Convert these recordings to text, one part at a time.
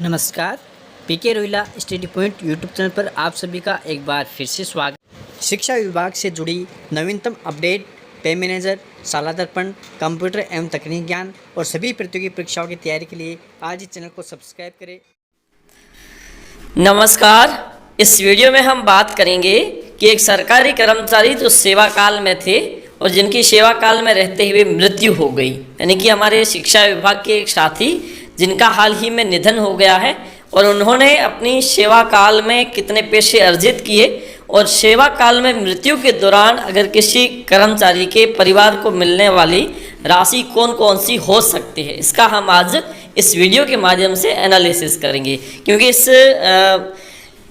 नमस्कार, PK Rohila study point YouTube channel पर आप सभी का एक बार फिर से स्वागत। शिक्षा विभाग से जुड़ी नवीनतम अपडेट, पे मैनेजर, शाला दर्पण, कंप्यूटर एवं तकनीक ज्ञान और सभी प्रतियोगी परीक्षाओं की तैयारी के लिए आज इस चैनल को सब्सक्राइब करें। नमस्कार, इस वीडियो में हम बात करेंगे कि एक सरकारी कर्मचारी जो सेवा काल में थे और जिनकी सेवा काल में रहते हुए मृत्यु हो गई, यानी कि हमारे शिक्षा विभाग के एक साथी जिनका हाल ही में निधन हो गया है, और उन्होंने अपनी सेवा काल में कितने पैसे अर्जित किए और सेवा काल में मृत्यु के दौरान अगर किसी कर्मचारी के परिवार को मिलने वाली राशि कौन कौन सी हो सकती है, इसका हम आज इस वीडियो के माध्यम से एनालिसिस करेंगे। क्योंकि इस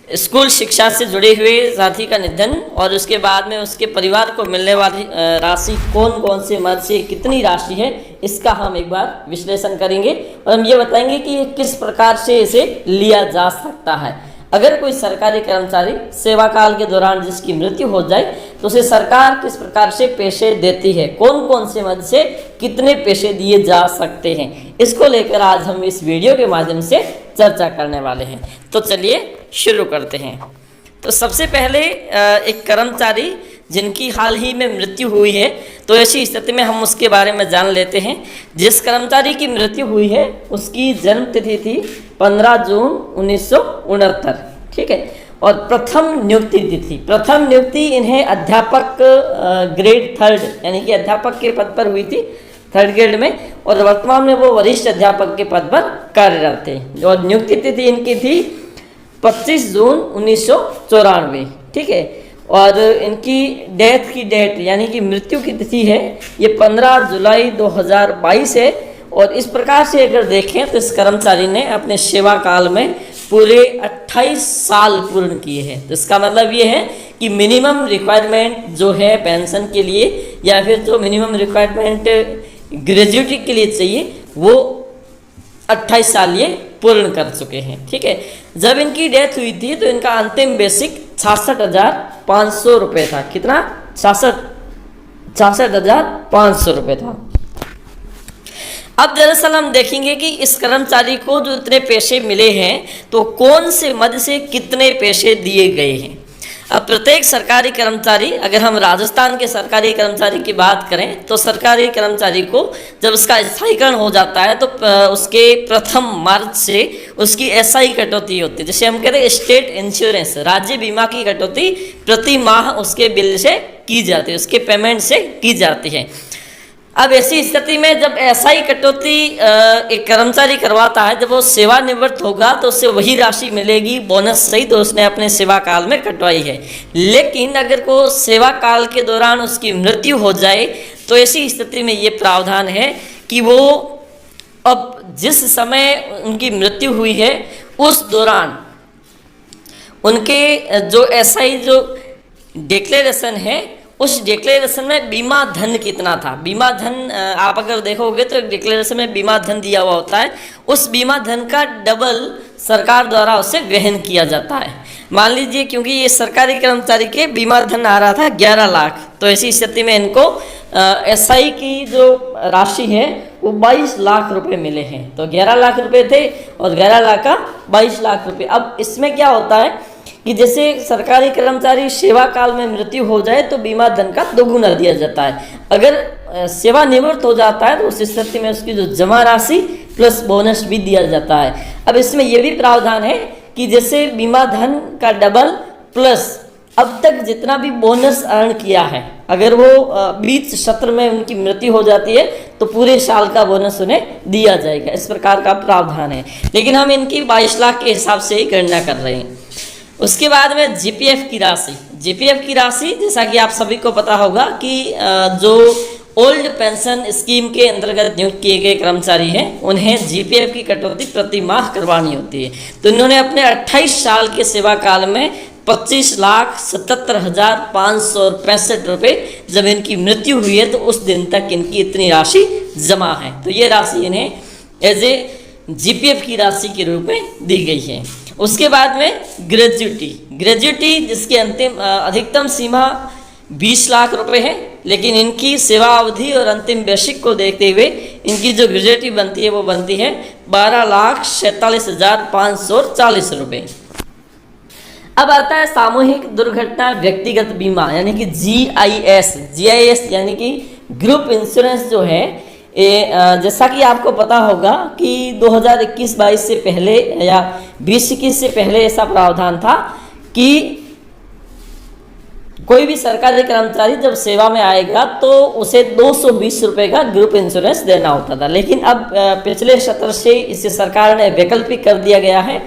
स्कूल शिक्षा से जुड़े हुए साथी का निधन और उसके बाद में उसके परिवार को मिलने वाली राशि कौन कौन से मद से कितनी राशि है, इसका हम एक बार विश्लेषण करेंगे और हम ये बताएंगे कि किस प्रकार से इसे लिया जा सकता है। अगर कोई सरकारी कर्मचारी सेवा काल के दौरान जिसकी मृत्यु हो जाए तो उसे सरकार किस प्रकार से पैसे देती है, कौन कौन से मद से कितने पैसे दिए जा सकते हैं, इसको लेकर आज हम इस वीडियो के माध्यम से चर्चा करने वाले हैं। तो चलिए शुरू करते हैं। तो सबसे पहले एक कर्मचारी जिनकी हाल ही में मृत्यु हुई है, तो ऐसी स्थिति में हम उसके बारे में जान लेते हैं। जिस कर्मचारी की मृत्यु हुई है उसकी जन्म तिथि थी 15 जून 1969, ठीक है। और प्रथम नियुक्ति इन्हें अध्यापक ग्रेड 3 यानी कि अध्यापक के पद पर हुई थी, 3rd ग्रेड में, और वर्तमान में वो वरिष्ठ अध्यापक के पद पर कार्यरत थे। और नियुक्ति तिथि इनकी थी 25 जून 1994, ठीक है। और इनकी डेथ की डेट यानी कि मृत्यु की तिथि है ये 15 जुलाई 2022 है। और इस प्रकार से अगर देखें तो इस कर्मचारी ने अपने सेवा काल में पूरे 28 साल पूर्ण किए हैं। तो इसका मतलब ये है कि मिनिमम रिक्वायरमेंट जो है पेंशन के लिए या फिर जो मिनिमम रिक्वायरमेंट ग्रेजुएटी के लिए चाहिए वो 28 साल ये पूर्ण कर चुके हैं, ठीक है। जब इनकी डेथ हुई थी तो इनका अंतिम बेसिक 66,500 रुपये था। कितना? 66,500 रुपये था। अब दरअसल हम देखेंगे कि इस कर्मचारी को जो इतने पैसे मिले हैं तो कौन से मद से कितने पैसे दिए गए हैं। अब प्रत्येक सरकारी कर्मचारी, अगर हम राजस्थान के सरकारी कर्मचारी की बात करें तो सरकारी कर्मचारी को जब उसका स्थायीकरण हो जाता है तो उसके प्रथम मार्च से उसकी एसआई कटौती होती है। जैसे हम कहते हैं स्टेट इंश्योरेंस, राज्य बीमा की कटौती प्रति माह उसके बिल से की जाती है, उसके पेमेंट से की जाती है। अब ऐसी स्थिति में जब एसआई कटौती एक कर्मचारी करवाता है, जब वो सेवानिवृत्त होगा तो उससे वही राशि मिलेगी बोनस सहित, तो उसने अपने सेवा काल में कटवाई है। लेकिन अगर को सेवा काल के दौरान उसकी मृत्यु हो जाए तो ऐसी स्थिति में ये प्रावधान है कि वो अब जिस समय उनकी मृत्यु हुई है उस दौरान उनके जो एसआई जो डिक्लेरेशन है उस डिक्लेरेशन में बीमा धन कितना था। बीमा धन आप अगर देखोगे तो एक डिक्लेरेशन में बीमा धन दिया हुआ होता है, उस बीमा धन का डबल सरकार द्वारा उसे ग्रहण किया जाता है। मान लीजिए क्योंकि ये सरकारी कर्मचारी के बीमा धन आ रहा था 11 लाख, तो ऐसी स्थिति में इनको एसआई की जो राशि है वो 22 लाख रुपए मिले हैं। तो 11 लाख रुपए थे और 11 लाख का 22 लाख रुपए। अब इसमें क्या होता है कि जैसे सरकारी कर्मचारी सेवा काल में मृत्यु हो जाए तो बीमा धन का दोगुना दिया जाता है। अगर सेवानिवृत्त हो जाता है तो उस स्थिति में उसकी जो जमा राशि प्लस बोनस भी दिया जाता है। अब इसमें यह भी प्रावधान है कि जैसे बीमा धन का डबल प्लस अब तक जितना भी बोनस अर्न किया है, अगर वो 20 सत्र में उनकी मृत्यु हो जाती है तो पूरे साल का बोनस उन्हें दिया जाएगा। इस प्रकार का प्रावधान है, लेकिन हम इनकी 22 लाख के हिसाब से ही गणना कर रहे हैं। उसके बाद में जीपीएफ की राशि जैसा कि आप सभी को पता होगा कि जो ओल्ड पेंशन स्कीम के अंतर्गत नियुक्त किए गए कर्मचारी हैं उन्हें जीपीएफ की कटौती प्रति माह करवानी होती है। तो इन्होंने अपने 28 साल के सेवा काल में 25,77,565 रुपये जब इनकी मृत्यु हुई है तो उस दिन तक इनकी इतनी राशि जमा है। तो ये राशि इन्हें एज ए जीपीएफ की राशि के रूप में दी गई है। उसके बाद में ग्रेजुएटी जिसकी अंतिम अधिकतम सीमा 20 लाख रुपए है, लेकिन इनकी सेवा अवधि और अंतिम बेसिक को देखते हुए इनकी जो ग्रेजुएटी बनती है वो बनती है 12,47,540 रुपये। अब आता है सामूहिक दुर्घटना व्यक्तिगत बीमा यानी कि GIS यानी कि ग्रुप इंश्योरेंस जो है जैसा कि आपको पता होगा कि 2021-22 से पहले या 20-21 से पहले ऐसा प्रावधान था कि कोई भी सरकारी कर्मचारी जब सेवा में आएगा तो उसे 220 रुपये का ग्रुप इंश्योरेंस देना होता था, लेकिन अब पिछले सत्र से इसे सरकार ने वैकल्पिक कर दिया गया है।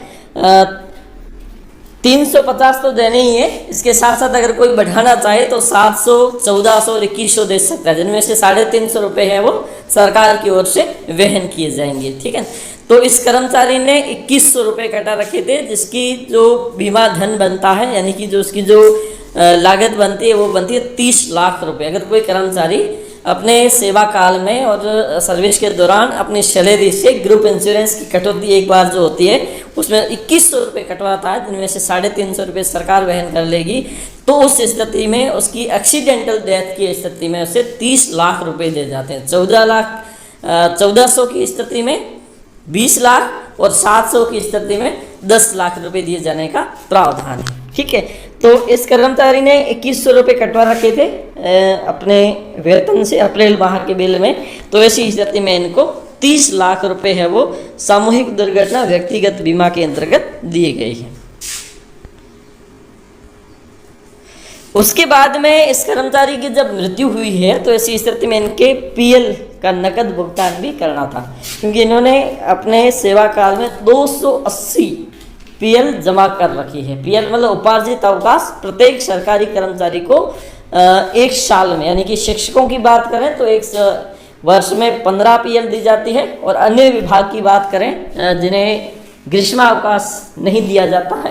350 तो देने ही है, इसके साथ साथ अगर कोई बढ़ाना चाहे तो 700, 1400 और 2100 दे सकता है, जिनमें से 350 रुपये है वो सरकार की ओर से वहन किए जाएंगे। ठीक है, तो इस कर्मचारी ने 2100 रुपये कटा रखे थे, जिसकी जो बीमा धन बनता है यानी कि जो उसकी जो लागत बनती है वो बनती है 30 लाख रुपए। अगर कोई कर्मचारी अपने सेवा काल में और सर्विस के दौरान अपनी सैलरी से ग्रुप इंश्योरेंस की कटौती एक बार जो होती है उसमें 2100 रुपये कटवाता है, जिनमें से 350 रुपये सरकार वहन कर लेगी, तो उस स्थिति में उसकी एक्सीडेंटल डेथ की स्थिति में उसे 30 लाख रुपए दे जाते हैं। 1400 की स्थिति में 20 लाख और 700 की स्थिति में 10 लाख रुपए दिए जाने का प्रावधान है। ठीक है, तो इस कर्मचारी ने 2100 रुपये कटवा रखे थे अपने वेतन से अप्रैल माह के बिल में, तो ऐसी स्थिति में इनको 30 लाख रुपए है वो सामूहिक दुर्घटना व्यक्तिगत बीमा के अंतर्गत दिए गए हैं। उसके बाद में इस कर्मचारी की जब मृत्यु हुई है तो ऐसी स्थिति में इनके PL का नकद भुगतान भी करना था, क्योंकि इन्होंने अपने सेवा काल में 280 PL जमा कर रखी है। PL मतलब उपार्जित अवकाश प्रत्येक सरकारी कर्मचारी को एक साल में, यानी कि शिक्षकों की बात करें तो एक वर्ष में 15 PL दी जाती है, और अन्य विभाग की बात करें जिन्हें ग्रीष्मावकाश नहीं दिया जाता है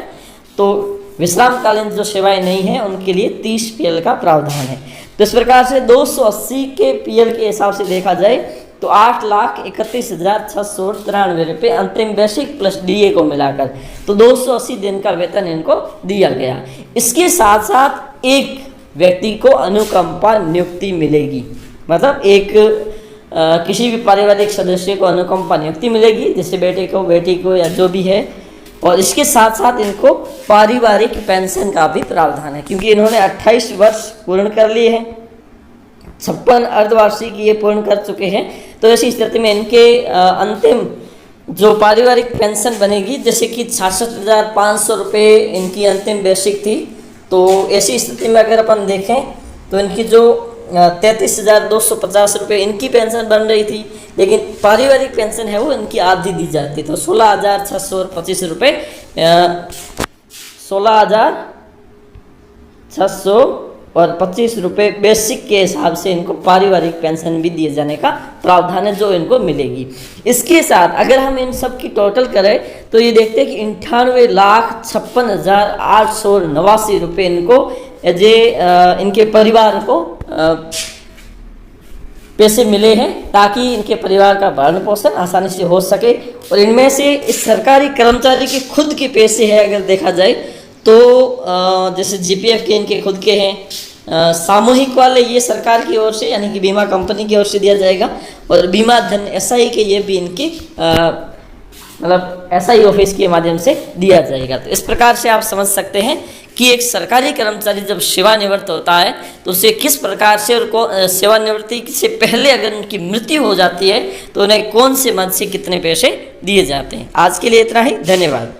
तो विश्रामकालीन जो सेवाएं नहीं हैं उनके लिए 30 PL का प्रावधान है। तो इस प्रकार से 280 के PL के हिसाब से देखा जाए तो 8,31,693 रुपये अंतिम बेसिक प्लस DA को मिलाकर, तो 280 दिन का वेतन इनको दिया गया। इसके साथ साथ एक व्यक्ति को अनुकंपा नियुक्ति मिलेगी, मतलब एक किसी भी पारिवारिक सदस्य को अनुकंपा नियुक्ति मिलेगी, जैसे बेटे को, बेटी को या जो भी है, और इसके साथ साथ इनको पारिवारिक पेंशन का भी प्रावधान है, क्योंकि इन्होंने 28 वर्ष पूर्ण कर लिए हैं, 56 अर्धवार्षिक ये पूर्ण कर चुके हैं। तो ऐसी स्थिति में इनके अंतिम जो पारिवारिक पेंशन बनेगी, जैसे कि 66,500 रुपये इनकी अंतिम बेसिक थी, तो ऐसी स्थिति में अगर अपन देखें तो इनकी जो 33,250 रुपये इनकी पेंशन बन रही थी, लेकिन पारिवारिक पेंशन है वो इनकी आधी दी जाती, तो 16,625 रुपये 16,625 रुपये बेसिक के हिसाब से इनको पारिवारिक पेंशन भी दिए जाने का प्रावधान है जो इनको मिलेगी। इसके साथ अगर हम इन सब की टोटल करें तो ये देखते हैं कि 98,56,889 रुपये इनको इनके परिवार को पैसे मिले हैं, ताकि इनके परिवार का भरण पोषण आसानी से हो सके। और इनमें से इस सरकारी कर्मचारी के खुद के पैसे हैं अगर देखा जाए तो जैसे GPF के इनके खुद के हैं, सामूहिक वाले ये सरकार की ओर से यानी कि बीमा कंपनी की ओर से दिया जाएगा, और बीमा धन SI के ये भी इनके मतलब SI ऑफिस के माध्यम से दिया जाएगा। तो इस प्रकार से आप समझ सकते हैं कि एक सरकारी कर्मचारी जब सेवानिवृत्त होता है तो उसे किस प्रकार से, और सेवानिवृत्ति से पहले अगर उनकी मृत्यु हो जाती है तो उन्हें कौन से मद से कितने पैसे दिए जाते हैं। आज के लिए इतना ही, धन्यवाद।